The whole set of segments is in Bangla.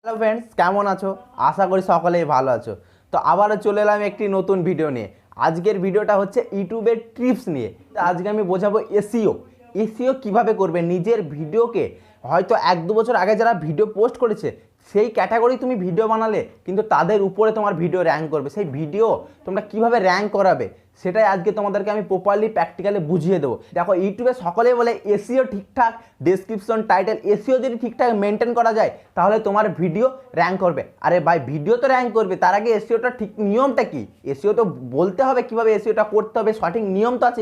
হ্যালো ফ্রেন্ডস, কেমন আছো? আশা করি সকলেই ভালো আছো। তো আবারও চলে এলাম একটি নতুন ভিডিও নিয়ে। আজকের ভিডিওটা হচ্ছে ইউটিউবের টিপস নিয়ে। তো আজকে আমি বোঝাবো এসইও। এসইও কিভাবে করবে নিজের ভিডিওকে, হয়তো 1-2 বছর আগে যারা ভিডিও পোস্ট করেছে সেই ক্যাটাগরি তুমি ভিডিও বানালে কিন্তু তাদের উপরে তোমার ভিডিও র্যাঙ্ক করবে। সেই ভিডিও তোমরা কিভাবে র্যাঙ্ক করাবে সেটাই আজকে তোমাদেরকে আমি প্রপারলি প্র্যাকটিক্যালি বুঝিয়ে দেবো। দেখো, ইউটিউবে সকলেই বলে এসইও ঠিকঠাক, ডেসক্রিপশন, টাইটেল, এসইও যদি ঠিকঠাক মেনটেন করা যায় তাহলে তোমার ভিডিও র্যাঙ্ক করবে। আরে ভাই, ভিডিও তো র্যাঙ্ক করবে, তার আগে এসইওটা ঠিক নিয়মটা কি? এসইও তো বলতে হবে কিভাবে এসইওটা করতে হবে, সঠিক নিয়ম তো আছে।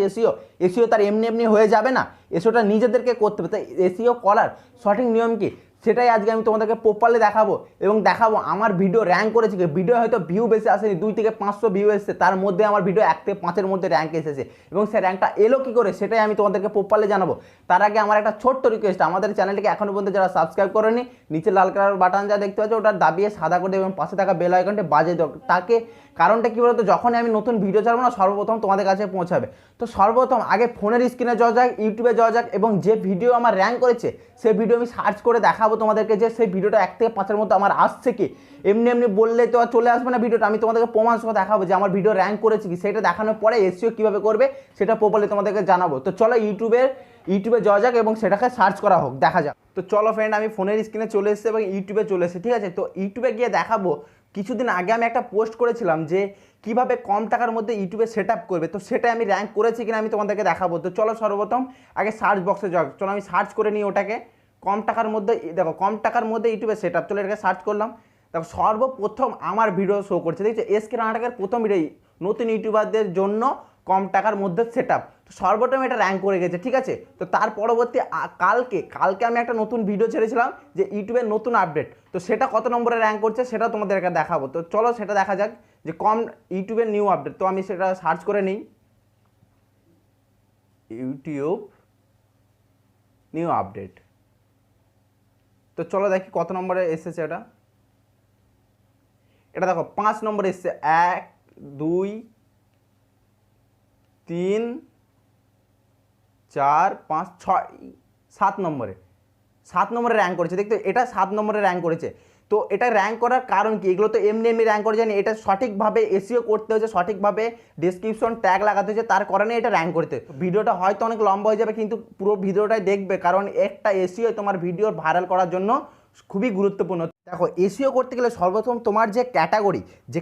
এসইও তার এমনি এমনি হয়ে যাবে না, এসইওটা নিজেদেরকে করতে হবে। তাই এসইও করার সঠিক নিয়ম কি সেটাই আজকে আমি তোমাদেরকে প্রপারলি দেখাবো এবং দেখাবো আমার ভিডিও র্যাঙ্ক করেছে কি। ভিডিও হয়তো ভিউ বেশি আসেনি, 2 থেকে 500 ভিউ এসেছে, তার মধ্যে আমার ভিডিও 1 থেকে 5-এর মধ্যে র্যাঙ্ক এসেছে এবং সে র্যাঙ্কটা এলো কী করে সেটাই আমি তোমাদেরকে প্রপারলি জানাবো। তার আগে আমার একটা ছোট্ট রিকোয়েস্ট, আমাদের চ্যানেলটিকে এখনও পর্যন্ত যারা সাবস্ক্রাইব করেনি, নিচে লাল কালার বাটন যা দেখতে পাচ্ছ ওটা দাবিয়ে সাদা করে দেবে এবং পাশে থাকা বেল আইকনটি বাজিয়ে দাও। তাকে কারণটা কী বলতো, যখনই আমি নতুন ভিডিও ছাড়বো না সর্বপ্রথম তোমাদের কাছে পৌঁছাবে। তো সর্বপ্রথম আগে ফোনের স্ক্রিনে যাওয়া যাক, ইউটিউবে যাওয়া যাক এবং যে ভিডিও আমার র্যাঙ্ক করেছে সেই ভিডিও আমি সার্চ করে দেখাবো তোমাদেরকে যে সেই ভিডিওটা 1 থেকে 5-এর মধ্যে আমার আসছে কি। এমনি এমনি বললে তো আর চলে আসবে না ভিডিওটা, আমি তোমাদেরকে প্রমাণ সহ দেখাবো যে আমার ভিডিও র্যাঙ্ক করেছে কি। সেটা দেখানোর পরে এসইও কীভাবে করবে সেটা প্রপারলি তোমাদেরকে জানাবো। তো চলো ইউটিউবে যাওয়া যাক এবং সেটাকে সার্চ করা হোক, দেখা যাক। তো চলো ফ্রেন্ড, আমি ফোনের স্ক্রিনে চলে এসেছি এবং ইউটিউবে চলে এসেছি, ঠিক আছে। তো ইউটিউবে গিয়ে দেখাবো, কিছুদিন আগে আমি একটা পোস্ট করেছিলাম যে কিভাবে কম টাকার মধ্যে ইউটিউবে সেট আপ করবে। তো সেটা আমি র্যাঙ্ক করেছি কিনা আমি তোমাদেরকে দেখাবো। তো চলো সর্বপ্রথম আগে সার্চ বক্সে যাও, চলো আমি সার্চ করে নিই ওটাকে। কম টাকার মধ্যে, দেখো কম টাকার মধ্যে ইউটিউবে সেট আপ, চলো এটাকে সার্চ করলাম। দেখো সর্বপ্রথম আমার ভিডিও শো করছে, দেখছো এসকে রানাটাকের প্রথম ভিডিও, নতুন ইউটিউবারদের জন্য কম টাকার মধ্যে সেট আপ। তো সর্বপ্রথম এটা র্যাঙ্ক করে গেছে, ঠিক আছে। তো তার পরবর্তী কালকে আমি একটা নতুন ভিডিও ছেড়েছিলাম যে ইউটিউবের নতুন আপডেট, তো সেটা কত নম্বরে র্যাঙ্ক করছে সেটা তোমাদেরকে দেখাবো। তো চলো সেটা দেখা যাক যে ইউটিউবের নিউ আপডেট। তো আমি সেটা সার্চ করে নিই, ইউটিউব নিউ আপডেট। তো চলো দেখি কত নম্বরে এসেছে এটা দেখো 5 নম্বরে এসছে। 1 2 3 4 5 6 7 নম্বরে 7 নম্বরে র্যাঙ্ক করেছে, দেখতে এটা 7 নম্বরে র্যাঙ্ক করেছে। তো এটা র্যাঙ্ক করার কারণ কি? এগুলো তো এমনি এমনি র্যাঙ্ক করে জানি, এটা সঠিকভাবে এসইও করতে হয়েছে, সঠিকভাবে ডেসক্রিপশন ট্যাগ লাগাতে হয়েছে, তার কারণে এটা র্যাঙ্ক করতে। ভিডিওটা হয়তো অনেক লম্বা হয়ে যাবে কিন্তু পুরো ভিডিওটাই দেখবে, কারণ একটা এসইও তোমার ভিডিও ভাইরাল করার জন্য খুবই গুরুত্বপূর্ণ। দেখো, এসইও করতে গেলে সর্বপ্রথম তোমার যে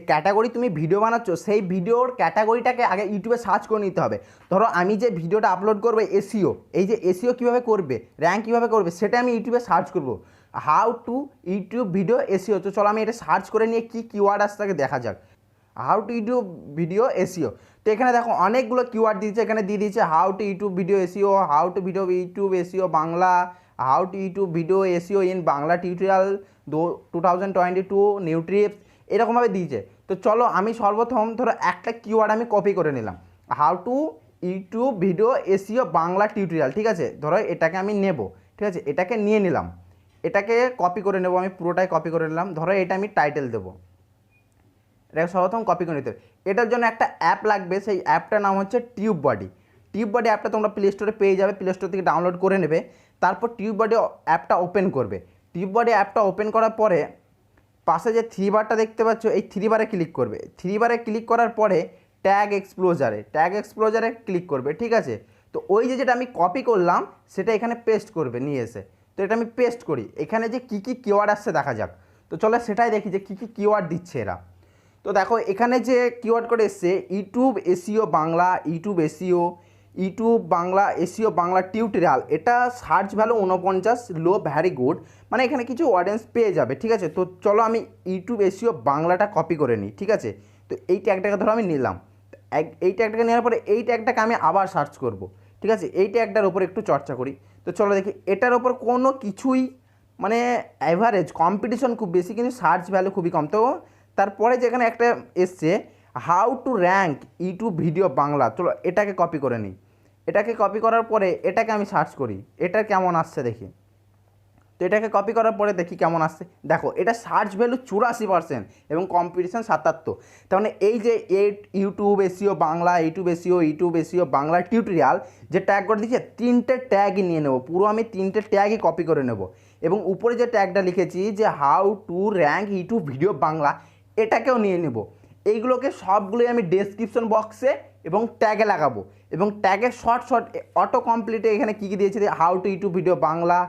ক্যাটাগরি তুমি ভিডিও বানাচ্ছ সেই ভিডিওর ক্যাটাগরিটাকে আগে ইউটিউবে সার্চ করে নিতে হবে। ধরো আমি যে ভিডিওটা আপলোড করবো এসইও, এই যে এসইও কীভাবে করবে, র্যাঙ্ক কীভাবে করবে সেটা আমি ইউটিউবে সার্চ করব, how to YouTube video SEO. তো চলো আমি এটা সার্চ করে নিয়ে কী কিওয়ার্ড আসছে তাকে দেখা যাক। How to YouTube video SEO. তো এখানে দেখো অনেকগুলো কিওয়ার্ড দিয়েছে, এখানে দিয়ে দিয়েছে how to YouTube video SEO, how to YouTube SEO Bangla, how to YouTube video SEO in Bangla tutorial 2022 new tips, এরকমভাবে দিয়েছে। তো চলো আমি সর্বপ্রথম ধরো একটা কিওয়ার্ড আমি কপি করে নিলাম, how to YouTube video SEO Bangla tutorial, ঠিক আছে। ধরো এটাকে আমি নেব, ঠিক আছে, এটাকে নিয়ে নিলাম, এটাকে কপি করে নেব, আমি পুরোটাই কপি করে নিলাম। ধরো এটা আমি টাইটেল দেবো, এটাকে সর্বপ্রথম কপি করে নিতে হবে। এটার জন্য একটা অ্যাপ লাগবে, সেই অ্যাপটার নাম হচ্ছে টিউব বডি অ্যাপটা তোমরা প্লে স্টোরে পেয়ে যাবে, প্লে স্টোর থেকে ডাউনলোড করে নেবে। তারপর টিউব বডি অ্যাপটা ওপেন করবে। টিউব বডি অ্যাপটা ওপেন করার পরে পাশে যে 3 বারটা দেখতে পাচ্ছ, এই 3 বারে ক্লিক করবে। 3 বারে ক্লিক করার পরে ট্যাগ এক্সপ্লোজারে ক্লিক করবে, ঠিক আছে। তো ওই যেটা আমি কপি করলাম সেটা এখানে পেস্ট করবে নিয়ে এসে। তো এটা আমি পেস্ট করি, এখানে যে কী কিওয়ার্ড আসছে দেখা যাক। তো চলো সেটাই দেখি যে কী কিওয়ার্ড দিচ্ছে এরা। তো দেখো এখানে যে কিওয়ার্ড করে এসছে YouTube SEO Bangla, YouTube Bangla SEO Bangla tutorial, এটা সার্চ ভ্যালু 49, লো ভ্যারি গুড, মানে এখানে কিছু অডিয়েন্স পেয়ে যাবে, ঠিক আছে। তো চলো আমি ইউটিউব এসইও বাংলাটা কপি করে নিই, ঠিক আছে। তো এই ট্যাগটাকে ধরো আমি নিলাম, এই ট্যাগটাকে নেওয়ার পরে এই ট্যাগটাকে আমি আবার সার্চ করব, ঠিক আছে। এই ট্যাগটার ওপর একটু চর্চা করি। তো চলো দেখি, এটার ওপর কোনো কিছুই মানে অ্যাভারেজ কম্পিটিশন খুব বেশি কিন্তু সার্চ ভ্যালু খুবই কম। তো তারপরে যেখানে একটা এসছে how to rank YouTube video Bangla, চলো এটাকে কপি করে নিই। এটাকে কপি করার পরে এটাকে আমি সার্চ করি, এটা কেমন আসছে দেখি। তো এটাকে কপি করার পরে দেখি কেমন আসছে। দেখো এটা সার্চ ভ্যালু 84% এবং কম্পিটিশন 77। তার মানে এই যে YouTube SEO Bangla, YouTube SEO Bangla tutorial যে ট্যাগ করে দিচ্ছে, 3টে ট্যাগই নিয়ে নেবো, পুরো আমি 3টে ট্যাগই কপি করে নেব। এবং উপরে যে ট্যাগটা লিখেছি যে how to rank YouTube video Bangla, এটাকেও নিয়ে নেব। এইগুলোকে সবগুলোই আমি ডেসক্রিপশন বক্সে এবং ট্যাগে লাগাবো, এবং ট্যাগে শর্ট অটো কমপ্লিটে এখানে কী কী দিয়েছে, how to YouTube video Bangla,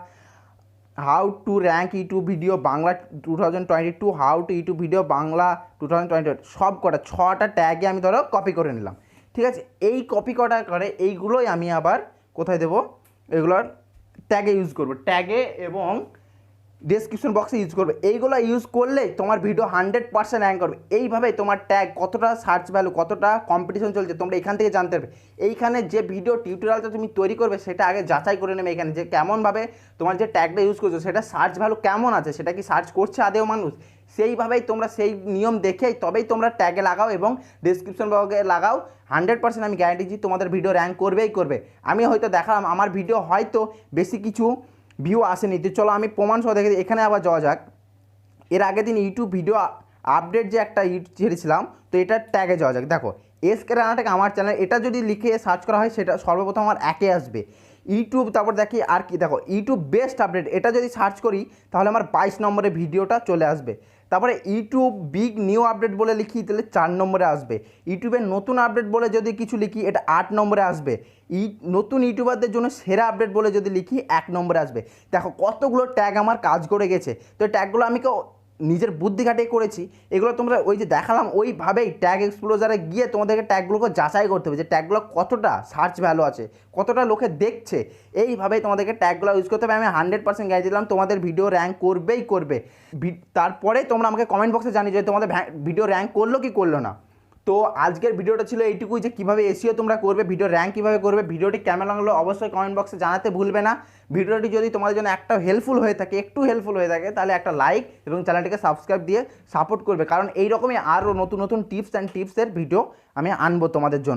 how to rank YouTube video Bangla 2022, how to YouTube video Bangla 2020, সব কটা 6টা ট্যাগে আমি ধরো কপি করে নিলাম। ঠিক আছে, এই কপি কটা করে এইগুলোই আমি আবার কোথায় দেবো, এগুলোর ট্যাগে ইউজ করবো, ট্যাগে এবং ডেসক্রিপশন বক্সে ইউজ করবে। এইগুলো ইউজ করলে তোমার ভিডিও 100% র্যাঙ্ক করবে। এইভাবে তোমার ট্যাগ কতটা সার্চ ভ্যালু, কতটা কম্পিটিশন চলছে তোমরা এখান থেকে জানতে পারবে। এইখানে যে ভিডিও টিউটোরিয়ালটা তুমি তৈরি করবে সেটা আগে যাচাই করে নেবে এখানে, যে কেমনভাবে তোমার যে ট্যাগটা ইউজ করছো সেটা সার্চ ভ্যালু কেমন আছে, সেটা কি সার্চ করছে আদেও মানুষ। সেইভাবেই তোমরা সেই নিয়ম দেখেই তবেই তোমরা ট্যাগে লাগাও এবং ডেসক্রিপশন বক্সে লাগাও। 100% আমি গ্যারান্টি দিচ্ছি তোমাদের ভিডিও র্যাঙ্ক করবেই করবে। আমি হয়তো দেখালাম আমার ভিডিও হয়তো বেশি কিছু ভিউ আসেনি, তো চলো আমি প্রমাণ সহ দেখে দিই। এখানে আবার যাওয়া যাক, এর আগের দিন ইউটিউব ভিডিও আপডেট যে একটা ছেড়েছিলাম, তো এটার ট্যাগে যাওয়া যাক। দেখো এসকে রানাটেক আমার চ্যানেল, এটা যদি লিখে সার্চ করা হয় সেটা সর্বপ্রথম আমার একে আসবে ইউটিউব। তারপর দেখি আর কি, দেখো ইউটিউব বেস্ট আপডেট, এটা যদি সার্চ করি তাহলে আমার 22 নম্বরে ভিডিওটা চলে আসবে। তারপরে ইউটিউব বিগ নিউ আপডেট বলে লিখি তাহলে 4 নম্বরে আসবে। ইউটিউবের নতুন আপডেট বলে যদি কিছু লিখি এটা 8 নম্বরে আসবে। নতুন ইউটিউবারদের জন্য সেরা আপডেট বলে যদি লিখি 1 নম্বরে আসবে। দেখো কতগুলো ট্যাগ আমার কাজ করে গেছে। তো ট্যাগগুলো আমি নিজের বুদ্ধি খাটিয়ে করেছি। এগুলো তোমরা ওই যে দেখালাম ওইভাবেই ট্যাগ এক্সপ্লোজারে গিয়ে তোমাদেরকে ট্যাগগুলোকে যাচাই করতে হবে যে ট্যাগগুলো কতটা সার্চ ভ্যালু আছে, কতটা লোকে দেখছে। এইভাবেই তোমাদেরকে ট্যাগগুলো ইউজ করতে হবে। আমি 100% গ্যারান্টি দিলাম তোমাদের ভিডিও র্যাঙ্ক করবেই করবে। তারপরে তোমরা আমাকে কমেন্ট বক্সে জানিয়ে যে তোমাদের ভিডিও র্যাঙ্ক করলো কি করলো না। তো আজকের ভিডিওটা ছিল এইটুকুই, যে কীভাবে এসইও তোমরা করবে, ভিডিও র্যাঙ্ক কীভাবে করবে। ভিডিওটি কেমন লাগলো অবশ্যই কমেন্ট বক্সে জানাতে ভুলবে না। ভিডিওটি যদি তোমাদের জন্য একটা হেল্পফুল হয়ে থাকে, একটু হেল্পফুল হয়ে থাকে, তাহলে একটা লাইক এবং চ্যানেলটিকে সাবস্ক্রাইব দিয়ে সাপোর্ট করবে, কারণ এইরকমই আরও নতুন নতুন টিপস অ্যান্ড টিপসের ভিডিও আমি আনবো তোমাদের জন্য।